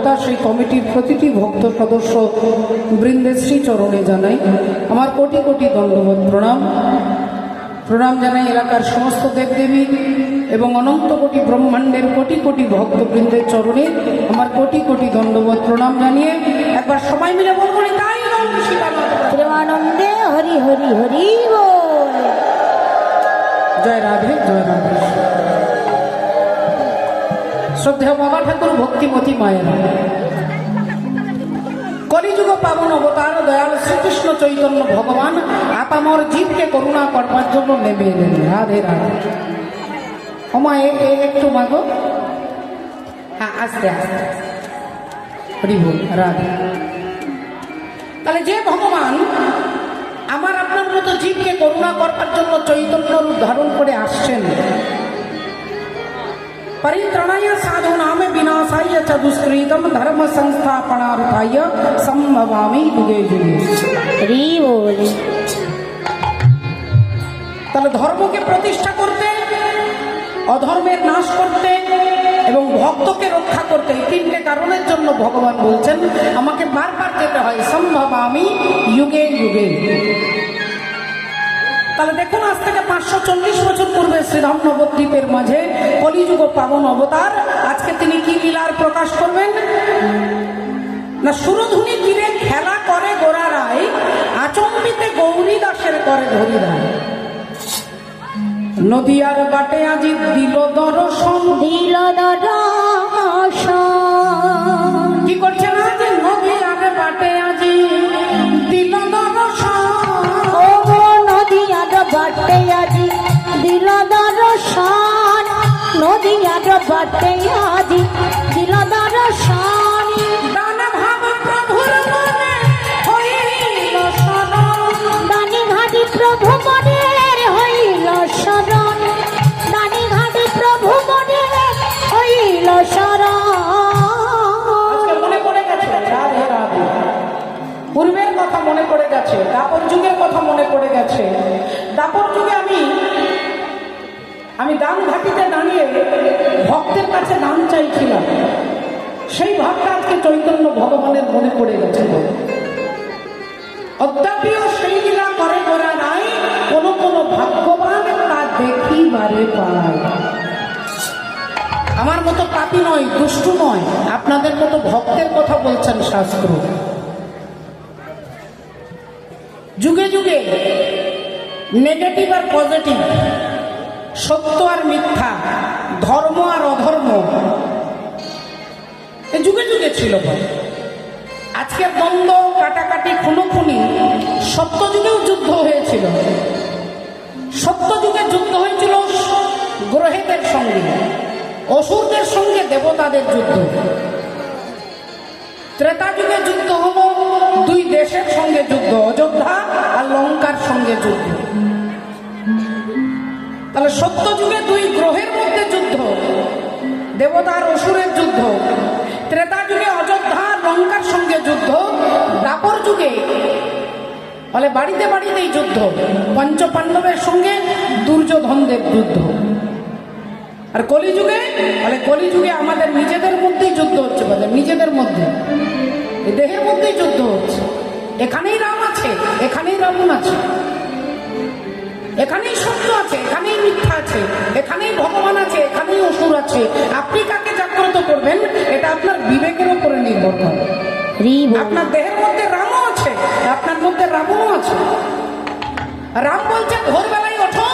কর্তা সেই কমিটির প্রতিটি ভক্ত সদস্য বৃন্দের শ্রীচরণে জানাই আমার কোটি কোটি দণ্ডবত প্রণাম। প্রণাম জানাই এলাকার সমস্ত দেবদেবী এবং অনন্ত কোটি ব্রহ্মাণ্ডের কোটি কোটি ভক্তবৃন্দের চরণে আমার কোটি কোটি দণ্ডবত প্রণাম জানিয়ে একবার সবাই মিলে বলবো তাই প্রেমানন্দে হরি হরি হরি বল। জয় রাধে জয় রাধে। শ্রদ্ধেয় বাবা ঠাকুর ভক্তিমতী মায়েরা, কলিযুগ পাবন অবতার দয়াল শ্রীকৃষ্ণ চৈতন্য ভগবান আপামর জীবকে করুণা করবার জন্য নেমে এলেন। রাধে রাধে। ওমা একটু মাগো, হ্যাঁ আস্তে আস্তে হরি বল। রাধে। তাহলে যে ভগবান আমার আপনার মতো জীবকে করুণা করবার জন্য চৈতন্য রূপ ধারণ করে আসছেন, परित्राणाय साधूनां विनाशाय च दुष्कृतं धर्म संस्थापनार्थाय संभवामि युगे युगे। হরি বল। তাহলে ধর্মকে প্রতিষ্ঠা করতে, অধর্মের নাশ করতে এবং ভক্তকে রক্ষা করতে এই তিনটে কারণের জন্য ভগবান বলছেন আমাকে বারবার যেতে হয় সম্ভবামি যুগে যুগে। তাহলে দেখুন আজ থেকে 540 বছর পূর্বে শ্রীধাম নবদ্বীপের মাঝে কলিযুগ পাবন অবতার আজকে তিনি কি লীলার প্রকাশ করবেন না? সুরধুনি তীরে খেলা করে গোরা রায়, আচম্বিতে গৌরী দাসের করে ধরি রায়। নদিয়ার বাটে আজি দিল দর্শন, দিল দর্শন। কি করছে না যে নদিয়ার বাটে আজি দিল দর্শন, ও গো নদিয়ার বাটে আজি দিল দর্শন, নদিয়ার বাটে আজি দিল দর্শন। দানা ভাব প্রভুর মনে হইল শরণ, দানি ঘাটি প্রভু মনের হইল শরণ, দানি ঘাটি প্রভু মনের হইল শরণ। আজকে মনে পড়ে গেছে রাধে রাধে। পূর্বের কথা মনে পড়ে গেছে, দাপর যুগের কথা মনে পড়ে গেছে। দাপর যুগে আমি দান ঘাটিতে দাঁড়িয়ে ভক্তের কাছে দান চাইছিলাম, সেই ভাবটা আজকে চৈতন্য ভগবানের মনে পড়ে গেছে। অদ্যাপিও সেই লীলা করে করা নাই, কোন কোন ভাগ্যবান তা দেখিবারে পায়। আমার মতো পাপী নয়, দুষ্টু নয়, আপনাদের মতো ভক্তের কথা বলছেন শাস্ত্র। যুগে যুগে নেগেটিভ আর পজিটিভ, সত্য আর মিথ্যা, ধর্ম আর অধর্ম এ যুগে যুগে ছিল। আজকের দ্বন্দ্ব, কাটাকাটি, খুনোখুনি সত্য যুগেও যুদ্ধ হয়েছিল। সত্য যুগে যুদ্ধ হয়েছিল গ্রহেদের সঙ্গে, অসুরদের সঙ্গে দেবতাদের যুদ্ধ। ত্রেতা যুগে যুদ্ধ হলো দুই দেশের সঙ্গে যুদ্ধ, অযোধ্যা আর লঙ্কার সঙ্গে যুদ্ধ। তাহলে সত্য যুগে দুই গ্রহের মধ্যে যুদ্ধ, দেবতা আর অসুরের যুদ্ধ। ত্রেতা যুগে অযোধ্যা আর লঙ্কার সঙ্গে যুদ্ধ। দাপর যুগে বলে বাড়িতে বাড়িতেই যুদ্ধ, পঞ্চপাণ্ডবের সঙ্গে দুর্যোধনদের যুদ্ধ। আর কলিযুগে বলে কলিযুগে আমাদের নিজেদের মধ্যেই যুদ্ধ হচ্ছে, বলে নিজেদের মধ্যে, এই দেহের মধ্যেই যুদ্ধ হচ্ছে। এখানেই রাম আছে, এখানেই রাবণ আছে, এখানেই সত্য আছে, এখানেই মিথ্যা আছে, এখানেই ভগবান আছে, এখানেই অসুর আছে। আপনি কাকে জাগ্রত করবেন এটা আপনার বিবেকের উপরে নির্ভর করে। আপনার দেহের মধ্যে রামও আছে, আপনার মধ্যে রাবণও আছে। রাম বলছে ভোরবেলায় ওঠো,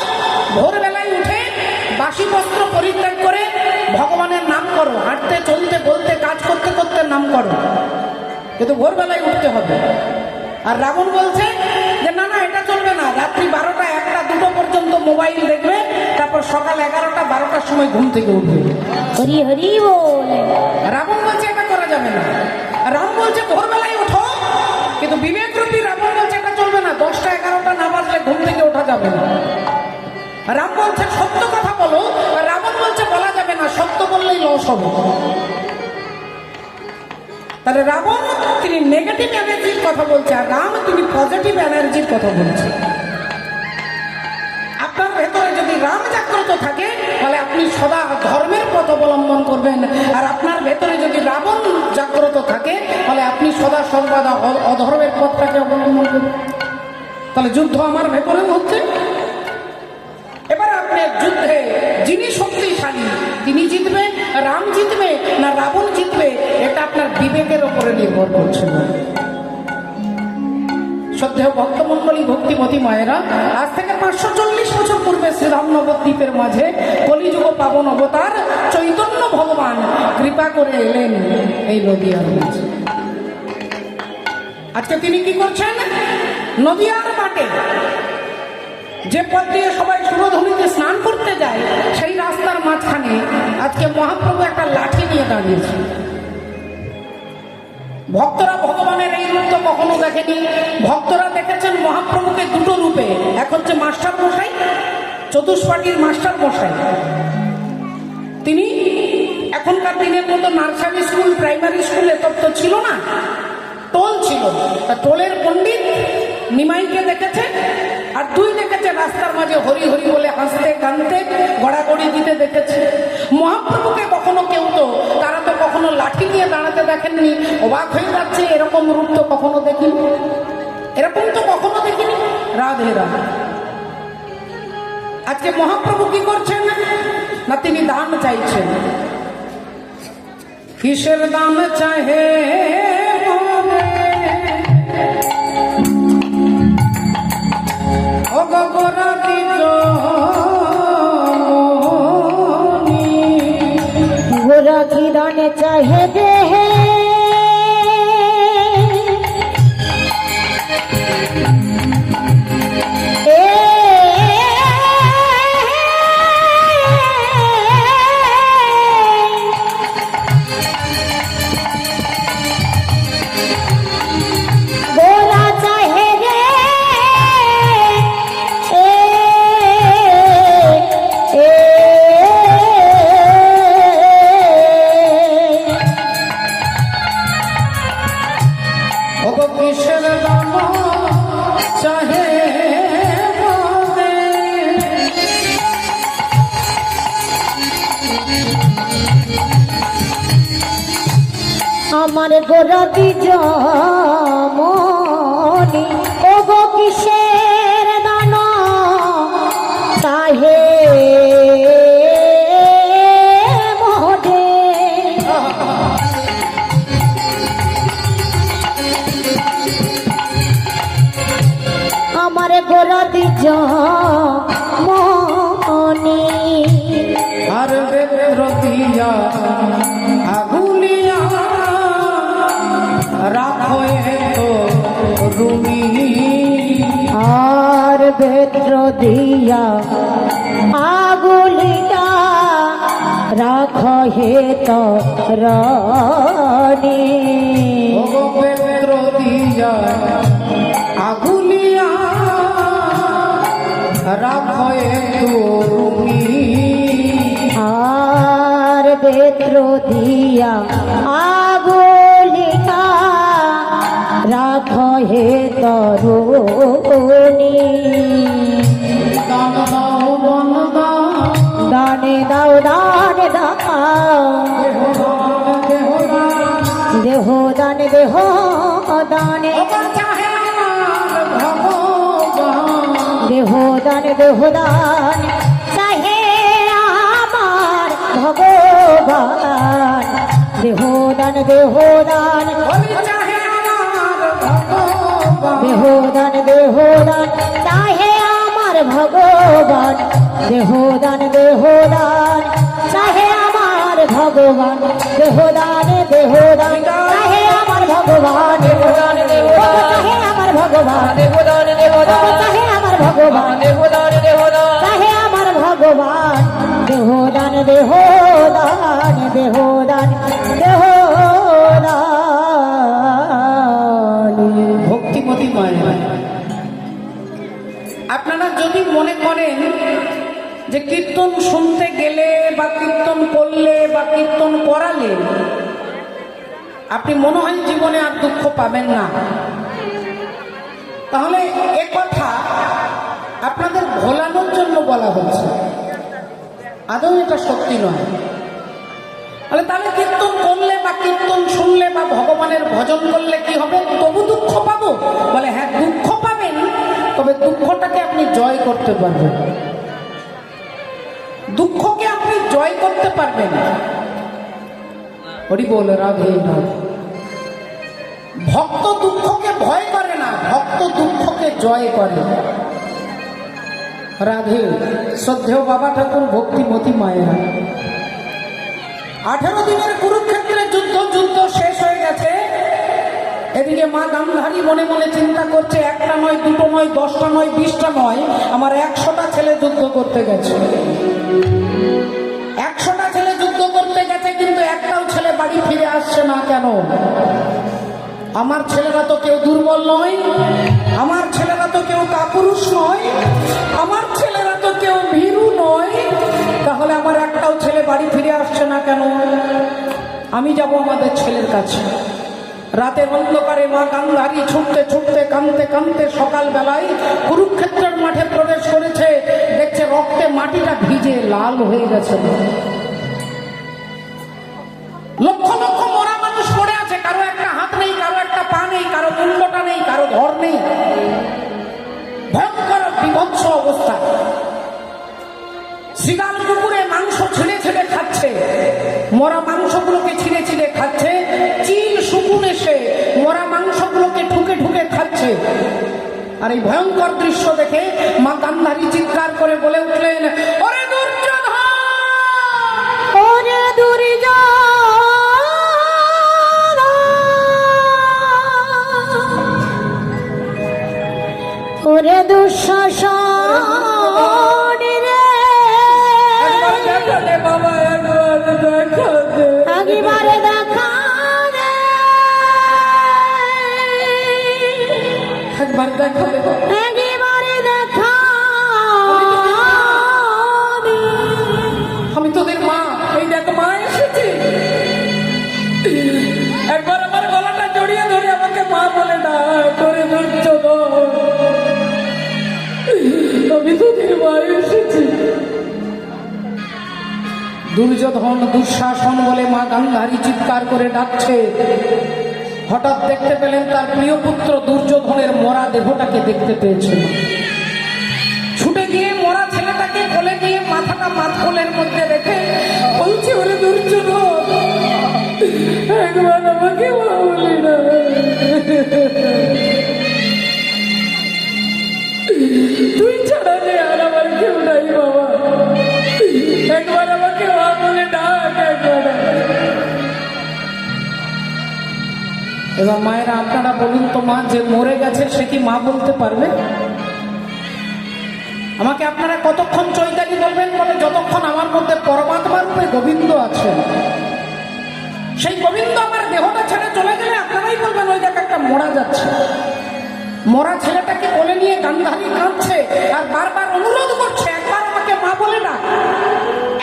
ভোরবেলায় উঠে বাসি বস্ত্র পরিত্যাগ করে ভগবানের নাম করো, হাঁটতে চলতে বলতে কাজ করতে করতে নাম করো, কিন্তু ভোরবেলায় উঠতে হবে। আর রাবণ বলছে যে না না এটা চলবে না, রাত্রি 12টা 1টা 2টো পর্যন্ত মোবাইল দেখবে, তারপর সকাল 11টা 12টার সময় ঘুম থেকে উঠবে। হরি হরি বল। রাবণ বলছে এটা করা যাবে না। রাম বলছে ভোরবেলায় ওঠো, কিন্তু বিবেকরূপী রাবণ বলছে এটা চলবে না, 10টা 11টা না বাজলে ঘুম থেকে ওঠা যাবে না। রাম বলছে সত্য কথা বলো, আর রাবণ বলছে বলা যাবে না, সত্য বললেই লস হবে। তাহলে রাবণ তিনি নেগেটিভ এনার্জির কথা বলছে, আর রাম তিনি পজিটিভ এনার্জির কথা বলছে। আপনার ভেতরে যদি রাম জাগ্রত থাকে তাহলে আপনি সদা ধর্মের পথ অবলম্বন করবেন, আর আপনার ভেতরে যদি রাবণ জাগ্রত সদা সর্বদা অধর্মের পথটাকে অবলম্বন করুন। তাহলে যুদ্ধ আমার ভেতরে হচ্ছে। এবার আপনি যুদ্ধে যিনি শক্তিশালী তিনি জিতবে, রাম জিতবে না রাবণ জিতবে, এটা আপনার বিবেকের উপরে নির্ভর করছে না। শ্রদ্ধেয় ভক্তমণ্ডলী, ভক্তিমতী মায়েরা, আজ থেকে 540 বছর পূর্বে শ্রীরাম নবদ্বীপের মাঝে কলিযুগ পাবন অবতার চৈতন্য ভগবান কৃপা করে এলেন এই নদীয়ার মাঝে। আজকে তিনি কি করছেন? নদীয়ার ঘাটে যে পথ দিয়ে সবাই সুরধুনিতে স্নান করতে যায়, সেই রাস্তার মাঝখানে আজকে মহাপ্রভু একটা লাঠি নিয়ে দাঁড়িয়েছে। ভক্তরা ভগবানের এই রূপ তো কখনো দেখেনি। ভক্তরা দেখেছেন মহাপ্রভুকে দুটো রূপে, এক হচ্ছে মাস্টার মশাই, চতুষ্পাটির মাস্টার মশাই। তিনি এখনকার দিনের মতো নার্সারি স্কুল, প্রাইমারি স্কুলে তো ছিল না, টোল ছিল। তা টোলের পণ্ডিত নিমাইকে দেখেছে, আর দুই দেখেছে রাস্তার মাঝে হরি হরি বলে হাসতে কানতে গড়াগড়ি দিতে দেখেছে। মহাপ্রভুকে কখনো কেউ তো, তারা তো কখনো লাঠি নিয়ে দাঁড়াতে দেখেননি। অবাক হয়ে যাচ্ছে, এরকম রূপ তো কখনো দেখিনি, এরকম তো কখনো দেখিনি। রাধে রাধে। আজকে মহাপ্রভু কি করছেন না, তিনি দান চাইছেন। কিসের দান চাহে গোরা কি দান চাহে দেহে, আমার গোরা দ্বিজমণি ও গো কিসের দান চাহে মোদে। আমার গোরা দ্বিজমণি আর বেরতিয়া আগুলিয়া রাখো তো রুমি, আর বেত্র দিয়া আগুলিয়া রাখ হে তরণী। বেরতিয়া আগুলিয়া রাখো তো রুমি, আর বেত্র দিয়া আগুলিয়া রাখ হে তরুণী। দান দাও বন দাও, দানে দাও দানে দাও, দেহ দানে দেহ দানে, দেহ দানে দেহ দান চাহে আমার ভগবান। দেহ দান দেহ দান, দেহ দান দেহ দান চাহে আমার ভগবান। দেহ দান দেহ দান চাহে আমার ভগবান। দেহ দান দেহ দান চাহে আমার ভগবান। দেহ দান দেহ দান চাহে আমার ভগবান। দেহ দান দেহ দান চাহে আমার ভগবান। দেহ দান দেহ দান চাহে আমার ভগবান। দেহ দান দেহ দান, দেহ দান দেহ দান। ভক্তিমতী মায়েরা, আপনারা যদি মনে করেন যে কীর্তন শুনতে গেলে বা কীর্তন করলে বা কীর্তন করালে আপনি মনে হয় জীবনে আর দুঃখ পাবেন না, তাহলে এ কথা আপনাদের ভোলানোর জন্য বলা হচ্ছে। আদৌ এটা সত্যি নয়। তাহলে কীর্তন করলে বা কীর্তন শুনলে বা ভগবানের ভজন করলে কি হবে? তবু দুঃখ পাবো? বলে হ্যাঁ, দুঃখ পাবেন, তবে দুঃখটাকে আপনি জয় করতে পারবেন। দুঃখকে আপনি জয় করতে পারবেন। হরি বল, রাধে রাধে। ভক্ত দুঃখকে ভয় করে না, ভক্ত দুঃখকে জয় করে। রাধে। শ্রদ্ধেয় বাবা ঠাকুর ভক্তিমতী মায়েরা, 18 দিনের কুরুক্ষেত্রের যুদ্ধ শেষ হয়ে গেছে। এদিকে মা গান্ধারী মনে মনে চিন্তা করছে, একটা নয়, দুটো নয়, 10টা নয়, 20টা নয়, আমার 100টা ছেলে যুদ্ধ করতে গেছে। 100টা ছেলে যুদ্ধ করতে গেছে, কিন্তু একটাও ছেলে বাড়ি ফিরে আসছে না কেন? আমার ছেলেরা তো কেউ দুর্বল নয়, আমার ছেলেরা তো কেউ কাপুরুষ নয়, আমার ছেলেরা তো কেউ ভীরু নয়, তাহলে আমার একটাও ছেলে বাড়ি ফিরে আসছে না কেন? আমি যাব আমাদের ছেলের কাছে। রাতের অন্ধকারে মা গান্ধারী ছুটতে ছুটতে কাঁদতে কাঁদতে সকালবেলায় কুরুক্ষেত্রের মাঠে প্রবেশ করেছে। দেখছে রক্তে মাটিটা ভিজে লাল হয়ে গেছে। লক্ষ লক্ষ মরা মানুষ পড়ে আছে, কারো একটা হাত নেই, কারো একটা পা নেই, কারো মুন্ডটা নেই, কারো ধর নেই। ভয়ঙ্কর বিভৎস অবস্থা। শিগাল কুকুরে মাংস ছিঁড়ে ছিঁড়ে খাচ্ছে, মরা মাংসগুলোকে ছিঁড়ে ছিঁড়ে খাচ্ছে। চিল শুকুন এসে মরা মাংসগুলোকে ঠুকে ঠুকে খাচ্ছে। আর এই ভয়ঙ্কর দৃশ্য দেখে মা গান্ধারী চিৎকার করে বলে উঠলেন, ওরে দুর্যোধন, ওরে দুর্যোধন, ওরে দুঃশাসন রে, বাবা একেবারে দেখা দে, একবার দেখা দেবো। একেবারে দেখা দে। আমি তোদের মা, এই দেখ মা এসেছে। একবার আমার গলাটা জড়িয়ে ধরে আমাকে মা বলে না করে দুর্যোধন, আমি তোদের মা এসেছি। দুর্যোধন, দুঃশাসন বলে মা গান্ধারী চিৎকার করে ডাকছে। হঠাৎ দেখতে পেলেন তার প্রিয় পুত্র দুর্যোধনের মরা দেহটাকে দেখতে পেয়েছেন। ছুটে গিয়ে মরা ছেলেটাকে কোলে নিয়ে মাথাটা মাথকোলের মধ্যে রেখে বলছে, ওরে দুর্যোধন, একবার আমাকে মা বলি না, তুই ছাড়া রে আর আমার কেউ নাই বাবা, একবার আমাকে মা বলে ডাক একবার। এবার মায়েরা আপনারা বলুন তো, মা যে মরে গেছে সে কি মা বলতে পারবে? আমাকে আপনারা কতক্ষণ চৈতালি বলবেন? বলে যতক্ষণ আমার মধ্যে পরমাত্মা রূপে গোবিন্দ আছে। সেই গোবিন্দ আমার দেহটা ছেড়ে চলে গেলে আপনারাই বলবেন, ওই দেখ একটা মরা যাচ্ছে। মরা ছেলেটাকে কোলে নিয়ে গান্ধারী কাঁদছে আর বারবার অনুরোধ করছে, একবার আমাকে মা বলে ডাক,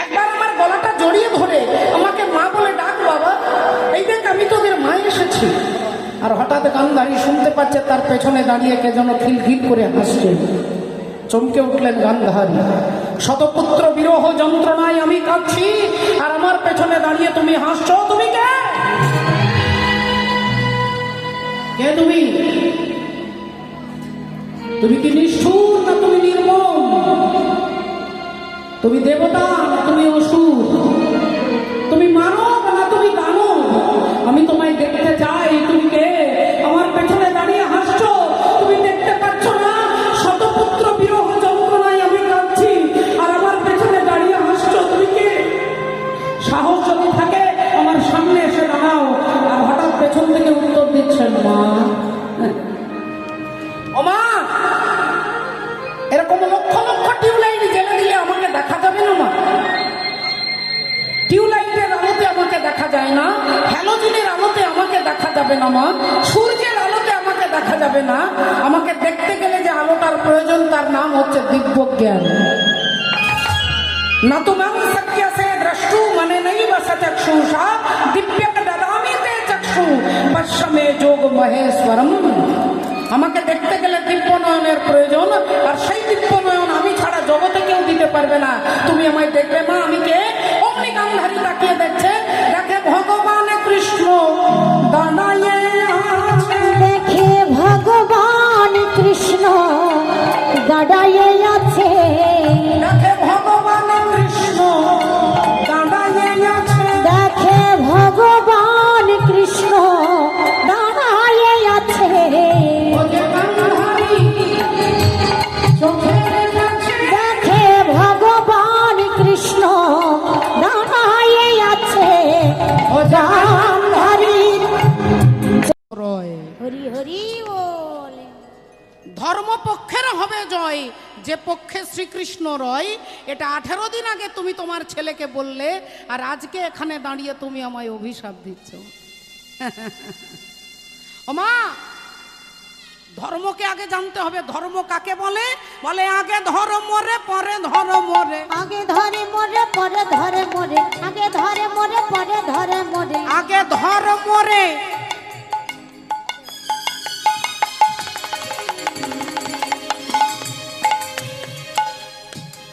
একবার আমার গলাটা জড়িয়ে ধরে আমাকে মা বলে ডাক বাবা, এই দেখ আমি তোদের মা এসেছি। আর হঠাৎ গান্ধারী শুনতে পাচ্ছে তার পেছনে দাঁড়িয়ে কে যেন খিলখিল করে হাসছে। চমকে উঠলেন গান্ধারী, শতপুত্র বিরহ যন্ত্রণায় আমি কাঁদছি আর আমার পেছনে দাঁড়িয়ে তুমি হাসছো, তুমি কে? কে তুমি? তুমি কি নিষ্ঠুর না তুমি নির্মম? তুমি দেবতা না তুমি অসুর? তুমি মানব না তুমি দানব? আমি তোমায় দেখতে চাই, তুমি কে? আমার পেছনে দাঁড়িয়ে হাসছো, তুমি দেখতে পাচ্ছ না শতপুত্র বিরহ যন্ত্রণায় আমি কাঁদছি আর আমার পেছনে দাঁড়িয়ে হাসছো, তুমি কে? সাহস যদি থাকে আমার সামনে এসে দাঁড়াও। আর হঠাৎ পেছন থেকে উত্তর দিচ্ছেন, মা। ও মা, এরকম লক্ষ লক্ষ টিউবলাইট জ্বেলে দিলে আমাকে দেখা যাবে না মা? টিউবলাইটের আলোতে আমাকে দেখা যায় না, হ্যালোজিনের আলোতে আমাকে দেখা যাবে না মা, সূর্যের আলোতে আমাকে দেখা যাবে না। আমাকে দেখতে গেলে যে আলোটার প্রয়োজন তার নাম হচ্ছে দিব্য জ্ঞান। না তো ম্যাম সত্য সে দ্রষ্টু মানে নেই বস চক্ষুষা দিব্য দদামি তে চক্ষু পশ্চিমে যোগ মহেশ্বরম। আমাকে দেখতে গেলে দিব্য নয়নের প্রয়োজন, আর সেই দিব্য নয়ন আমি ছাড়া জগতে কেউ দিতে পারবে না। তুমি আমায় দেখবে মা, আমি কে? ও অমনি গান্ধারী তাকিয়ে দেখছে, দেখে ভগবান কৃষ্ণ দাঁড়ায়ে আছে। দেখে ভগবান কৃষ্ণ দাঁড়ায়ে আছে। দেখে ভগবান কৃষ্ণ দাঁড়ায়ে আছে। দেখে ভগবান কৃষ্ণ দাঁড়ায়ে আছে। ও যে গান্ধারী চোখের কাছে, দেখে ভগবান কৃষ্ণ দাঁড়ায়ে আছে। ও যে গান্ধারী রয় হরি হরি বল। ধর্মপক্ষের হবে জয়, যে পক্ষে শ্রীকৃষ্ণ রয়। এটা 18 দিন আগে তুমি তোমার ছেলেকে বললে, আর আজকে এখানে দাঁড়িয়ে তুমি আমায় অভিশাপ দিচ্ছ। ও মা, ধর্মকে আগে জানতে হবে। ধর্ম কাকে বলে? বলে আগে ধর্ম রে, পরে ধর্ম রে। আগে ধরে মরে পরে ধরে মরে। আগে ধরে মরে পরে ধরে মরে। আগে ধর্ম রে।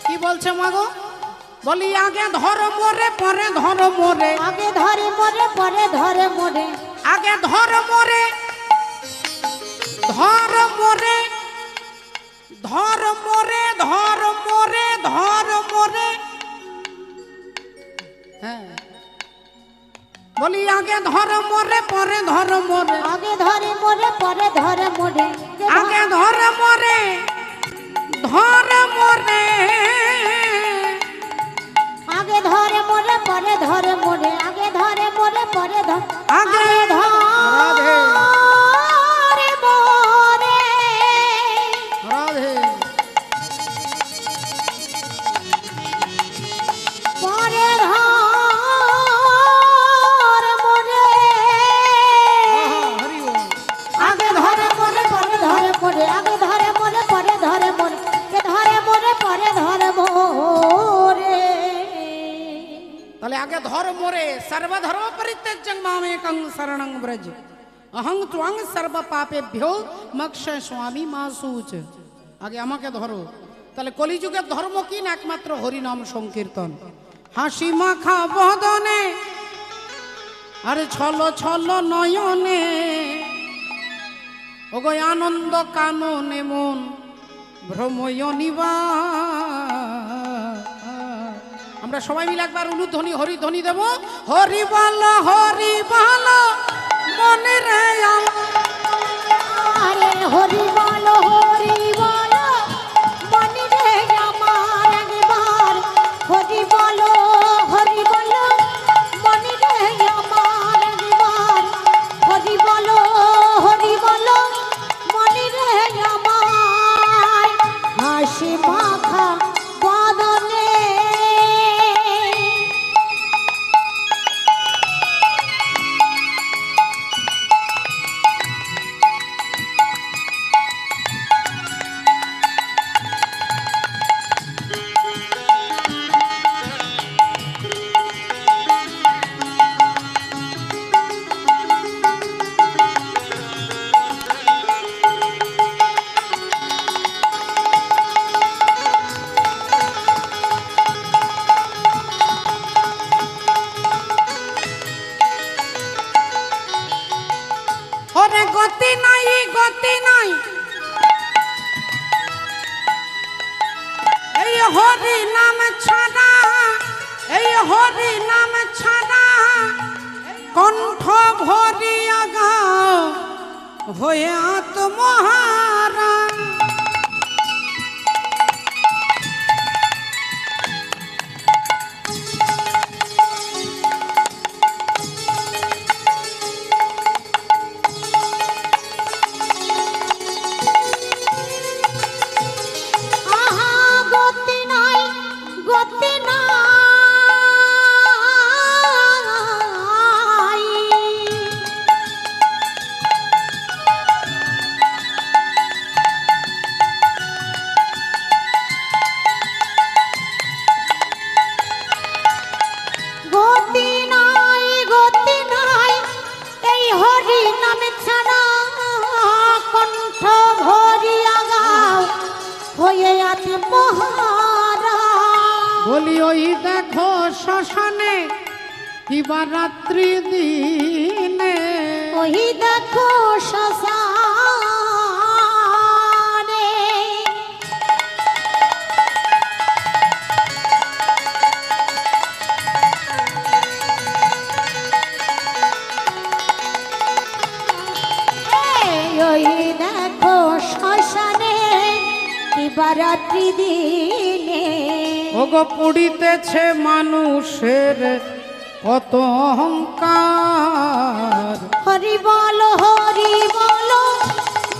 কি বলছে মাগো? বলি আগে ধর্ম রে, পরে ধর্ম রে। আগে ধরে মরে পরে ধরে মরে। আগে ধর্ম রে, ধর্ম রে, ধর্ম রে, ধর্ম রে, ধর্ম রে। হ্যাঁ, বলি আগে ধর্ম রে, পরে ধর্ম রে। আগে ধরে মরে পরে ধরে মরে। আগে ধর্ম রে, ধর্ম রে। আগে ধরে মরে পরে ধরে মরে। আগে ধরে মরে পরে ধরে। আগে ধরে মরে রাধে পরে ধরে মরে। হরি বল। আগে ধরে মরে পরে ধরে মরে। আগে ধরে মরে পরে ধরে মরে। কে ধরে মরে পরে ধরে মরে। তাহলে আগে ধর্ম রে, সর্বধর্ম পরিত্যাজ্যং মামেকং শরণং ব্রজ, অহং ত্বং সর্ব পাপেভ্যো মোক্ষয় স্বামী মাসুচ। আগে আমাকে ধরো। তাহলে কলিযুগের ধর্ম কি না? একমাত্র হরিনাম সংকীর্তন। হাসি মাখা বদনে আর ছল ছল নয়নে, ওগো আনন্দ কাননে মন ভ্রময় নিবা। আমরা সবাই মিলে একবার উলুধ্বনি হরিধ্বনি দেব। হরি বল, হরি বল মনে রে আরে হরি বলো হরি বলো মনে রে আমার একবার। হরি বলো হরি বলো মনে রে আমার একবার। হরি বলো হরি বলো মনে রে আমার। হাসি মাখা বদনে ওরে গতি নাই, গতি নাই এই হরি নাম ছাড়া, এই হরি নাম ছাড়া। কণ্ঠ ভরিয়া গাও হয়ে আত্মহারা। আহা গতি নাই গতি নাই। বলি ওই দেখো শ্মশানে কিবা রাত্রি দিনে ওই দেখো শ্মশানে ওই দেখো শ্মশানে কিবা রাত্রি দিনে ওগো পুড়িতেছে মানুষের কত অহংকার হরি বলো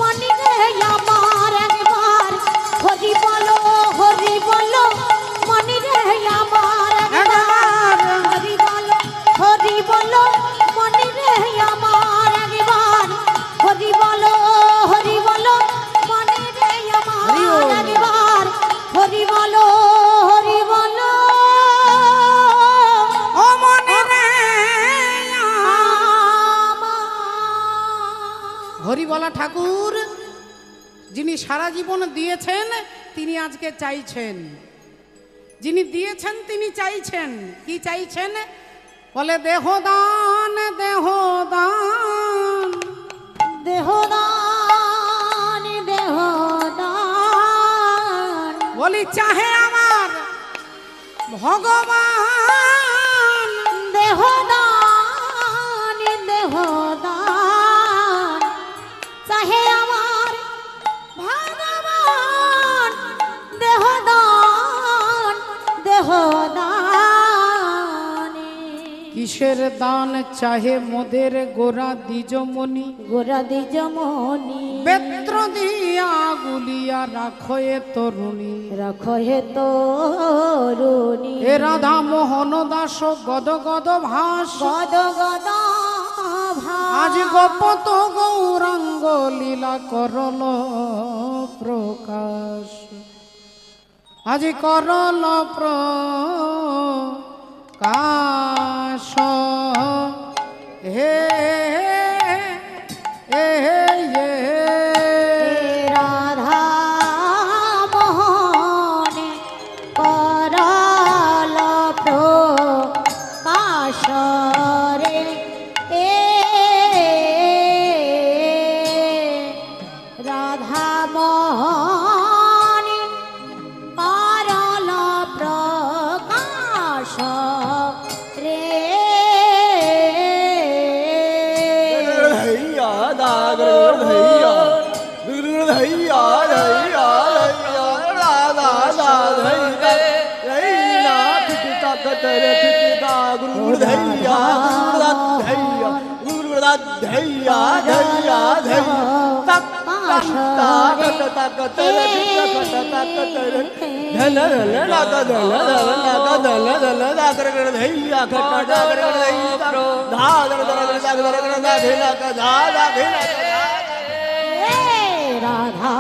মনি রে আমার একবার হরি বলো মনি রে আমার একবার হরি বলো মনি রে আমার একবার হরি বলো মনি রে আমার একবার হরি বলো ও মনে রে হরিবলা ঠাকুর যিনি সারা জীবন দিয়েছেন তিনি আজকে চাইছেন, যিনি দিয়েছেন তিনি চাইছেন, কি চাইছেন বলে দেহদান দেহদান দেহদান দেহদান বলি চাহে আমার ভগবান দেহদান দেহদান চাহে আমার ভগবান দেহদান দেহদান কিসের দান চাহে মোদের গোরা দ্বিজমণি গোরা দ্বিজমণি বেত্র দিয়া গুলিয়া রাখো এ তরুণী রাখো হে তরুণী এ রাধা মোহন দাস গদ গদ ভাস গদ গদ আজ গোপত গৌরাঙ্গ লীলা করল প্রকাশ আজ করল প্রকাশ হে হে হে রাধা মোহনে করল প্রকাশ রে এ রাধা মোহনে করল প্রকাশ রে রাধা